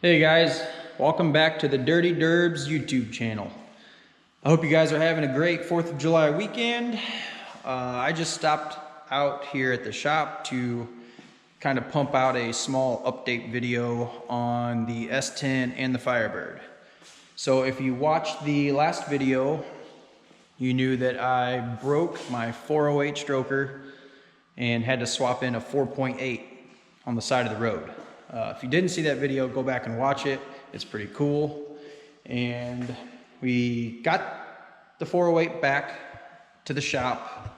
Hey guys, welcome back to the Dirty Derbs YouTube channel. I hope you guys are having a great 4th of July weekend. I just stopped out here at the shop to kind of pump out a small update video on the S10 and the Firebird. So if you watched the last video, you knew that I broke my 408 stroker and had to swap in a 4.8 on the side of the road. If you didn't see that video, go back and watch it. It's pretty cool. And we got the 408 back to the shop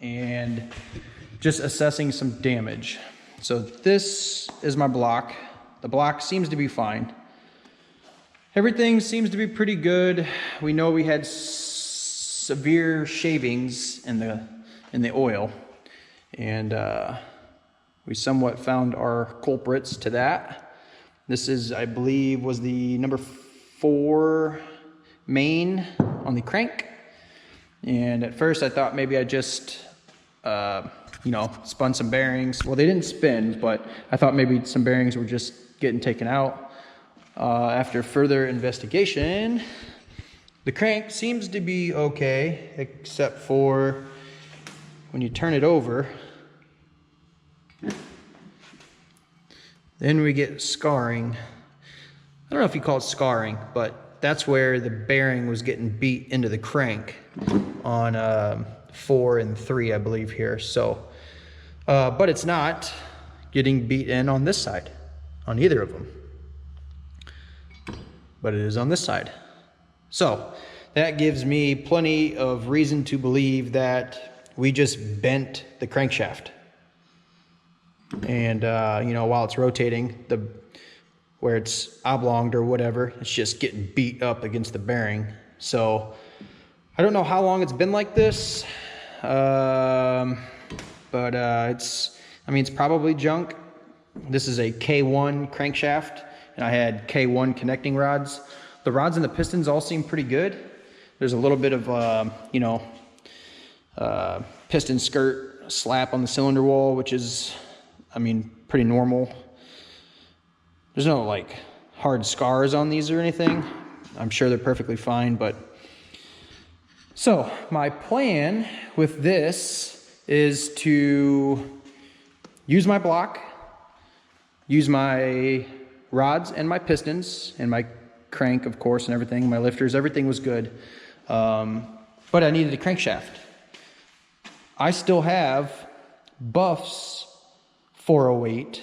and just assessing some damage. So this is my block. The block seems to be fine. Everything seems to be pretty good. We know we had severe shavings in the oil, and we somewhat found our culprits to that. This is, I believe, was the number 4 main on the crank. And at first I thought maybe I just, spun some bearings. Well, they didn't spin, but I thought maybe some bearings were just getting taken out. After further investigation, the crank seems to be okay, except for when you turn it over, then we get scarring. I don't know if you call it scarring, but that's where the bearing was getting beat into the crank on 4 and 3, I believe here. So, but it's not getting beat in on this side, on either of them. But it is on this side. So that gives me plenty of reason to believe that we just bent the crankshaft. And while it's rotating, where it's oblonged or whatever, it's just getting beat up against the bearing. So I don't know how long it's been like this, but it's probably junk. This is a K1 crankshaft, and I had K1 connecting rods. The rods and the pistons all seem pretty good. There's a little bit of piston skirt slap on the cylinder wall, which is, pretty normal. There's no like hard scars on these or anything. I'm sure they're perfectly fine, but so my plan with this is to use my block, use my rods and my pistons and my crank, of course, and everything, my lifters, everything was good. But I needed a crankshaft. I still have Buff's 408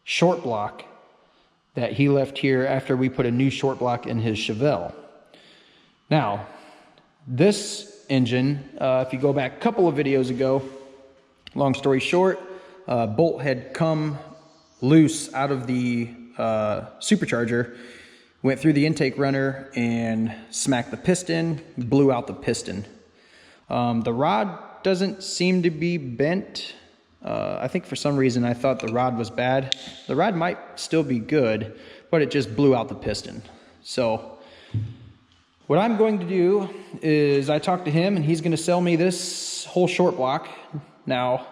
short block that he left here after we put a new short block in his Chevelle. Now, this engine, if you go back a couple of videos ago, long story short, bolt had come loose out of the supercharger, went through the intake runner and smacked the piston, blew out the piston. The rod doesn't seem to be bent. I think for some reason I thought the rod was bad. The rod might still be good, but it just blew out the piston. So what I'm going to do is I talked to him and he's going to sell me this whole short block. Now,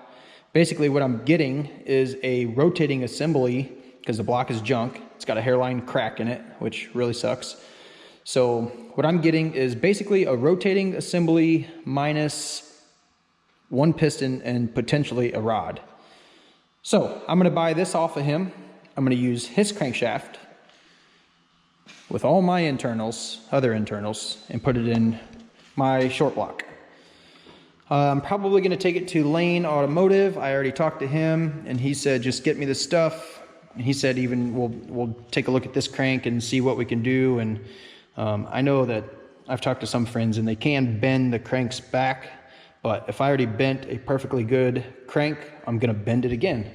basically what I'm getting is a rotating assembly because the block is junk. It's got a hairline crack in it, which really sucks. So what I'm getting is basically a rotating assembly minus 1 piston and potentially a rod. So I'm going to buy this off of him. I'm going to use his crankshaft with all my other internals, and put it in my short block. I'm probably going to take it to Lane Automotive. I already talked to him and he said just get me the stuff. And he said even we'll take a look at this crank and see what we can do. And I know that I've talked to some friends and they can bend the cranks back. But if I already bent a perfectly good crank, I'm going to bend it again.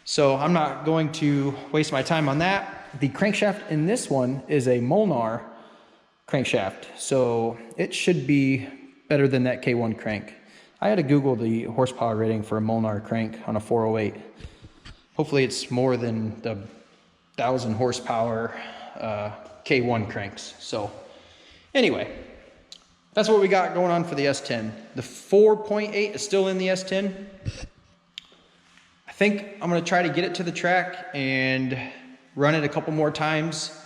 So I'm not going to waste my time on that. The crankshaft in this one is a Molnar crankshaft, so it should be better than that K1 crank. I had to Google the horsepower rating for a Molnar crank on a 408. Hopefully it's more than the 1,000 horsepower K1 cranks. So anyway, that's what we got going on for the S10. The 4.8 is still in the S10. I think I'm going to try to get it to the track and run it a couple more times,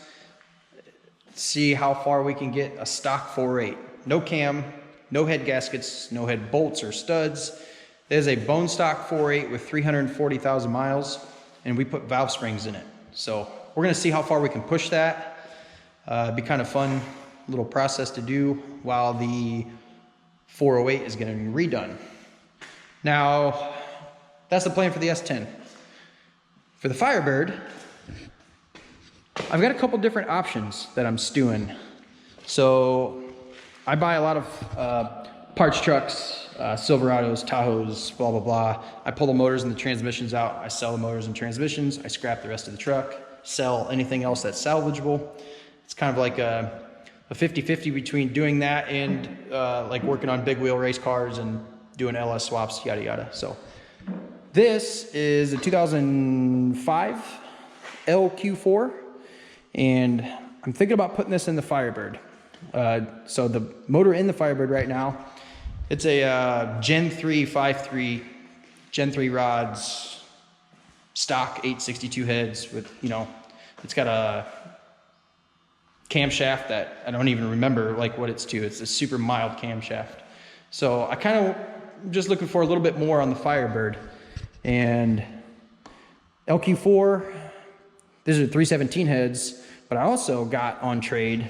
see how far we can get a stock 4.8. No cam, no head gaskets, no head bolts or studs. There's a bone stock 4.8 with 340,000 miles, and we put valve springs in it. So we're gonna see how far we can push that. It'd be kind of fun little process to do while the 408 is getting redone. Now, that's the plan for the S10. For the Firebird, I've got a couple different options that I'm stewing. So I buy a lot of parts trucks, Silverados, Tahoes, blah, blah, blah. I pull the motors and the transmissions out. I sell the motors and transmissions. I scrap the rest of the truck, sell anything else that's salvageable. It's kind of like a 50-50 between doing that and like working on big wheel race cars and doing LS swaps, yada, yada. So this is a 2005 LQ4, and I'm thinking about putting this in the Firebird. So the motor in the Firebird right now, it's a Gen 3 5.3, Gen 3 rods, stock 862 heads with, you know, it's got a camshaft that I don't even remember like what it's to. It's a super mild camshaft. So I kind of just looking for a little bit more on the Firebird. And LQ4, these are 317 heads, but I also got on trade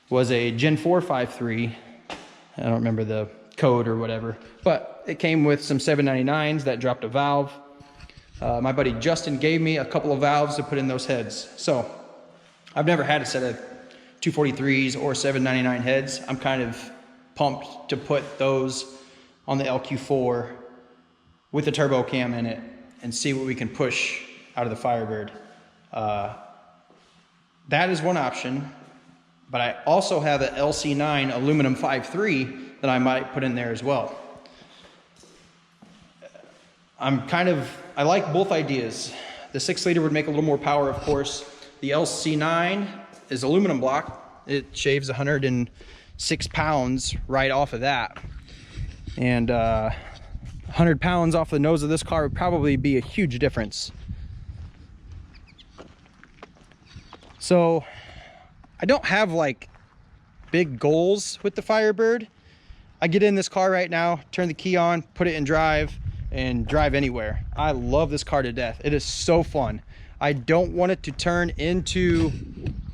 was a Gen 4 5.3. I don't remember the code or whatever, but it came with some 799s that dropped a valve. My buddy Justin gave me a couple of valves to put in those heads. So I've never had a set of 243s or 799 heads. I'm kind of pumped to put those on the LQ4 with the turbo cam in it and see what we can push out of the Firebird. That is one option, but I also have an LC9 aluminum 5.3 that I might put in there as well. I like both ideas. The 6-liter would make a little more power, of course. The LC9 is aluminum block. It shaves 106 pounds right off of that. And 100 pounds off the nose of this car would probably be a huge difference. So I don't have like big goals with the Firebird. I get in this car right now, turn the key on, put it in drive, and drive anywhere. I love this car to death. It is so fun. I don't want it to turn into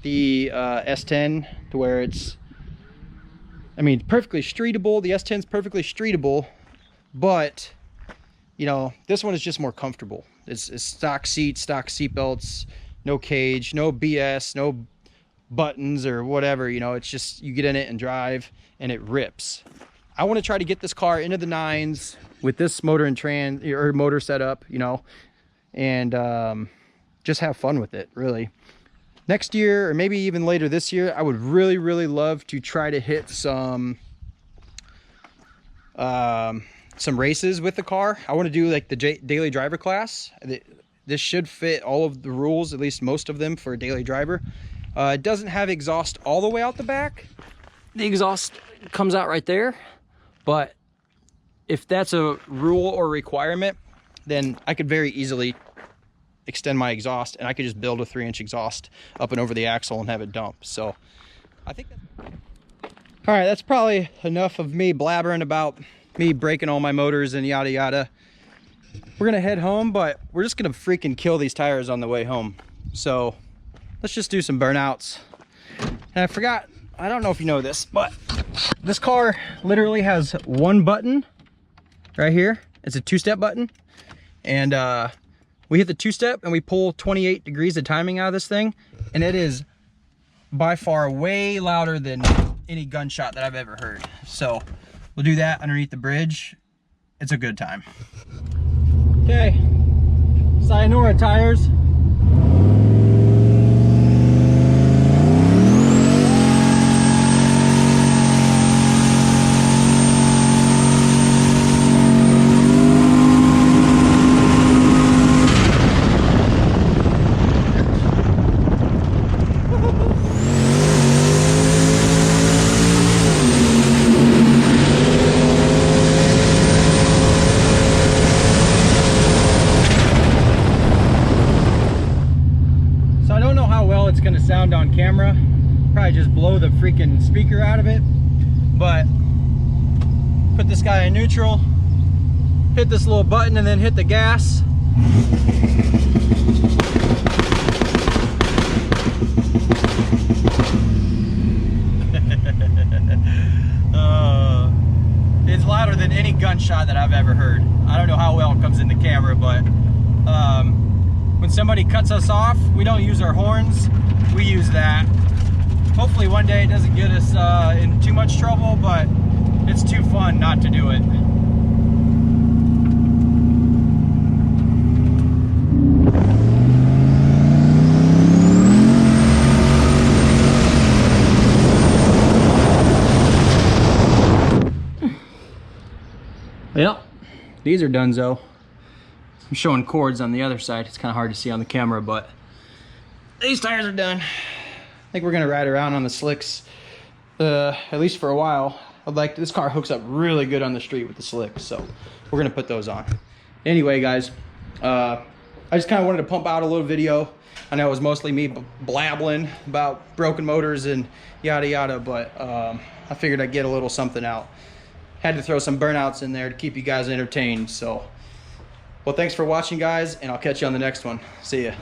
the S10 to where it's, I mean, perfectly streetable. The S10 is perfectly streetable, but you know, this one is just more comfortable. It's stock seats, stock seat belts, no cage, no BS, no buttons or whatever. You know, it's just you get in it and drive, and it rips. I want to try to get this car into the 9s with this motor and motor setup, you know, and just have fun with it, really. Next year, or maybe even later this year, I would really, really love to try to hit some races with the car. I want to do like the daily driver class. This should fit all of the rules, at least most of them, for a daily driver. It doesn't have exhaust all the way out the back. The exhaust comes out right there, but if that's a rule or requirement, then I could very easily extend my exhaust, and I could just build a 3-inch exhaust up and over the axle and have it dump. So I think that's... All right, that's probably enough of me blabbering about me breaking all my motors and yada yada. We're gonna head home, but we're just gonna freaking kill these tires on the way home. So let's just do some burnouts. And I forgot, I don't know if you know this, but this car literally has one button right here. It's a 2-step button, and we hit the 2-step and we pull 28 degrees of timing out of this thing, and it is by far way louder than any gunshot that I've ever heard. So we'll do that underneath the bridge. It's a good time. Okay, Sayonara tires. probably just blow the freaking speaker out of it. But put this guy in neutral, hit this little button, and then hit the gas. It's louder than any gunshot that I've ever heard. I don't know how well it comes in the camera, but when somebody cuts us off, we don't use our horns, we use that. Hopefully one day it doesn't get us in too much trouble, but it's too fun not to do it. Yep, these are donezo. I'm showing cords on the other side. It's kind of hard to see on the camera, but these tires are done. I think we're gonna ride around on the slicks, at least for a while. This car hooks up really good on the street with the slicks, so we're gonna put those on. Anyway, guys, I just kind of wanted to pump out a little video. I know it was mostly me blabbling about broken motors and yada yada, but I figured I'd get a little something out. Had to throw some burnouts in there to keep you guys entertained. So, well, thanks for watching, guys, and I'll catch you on the next one. See ya.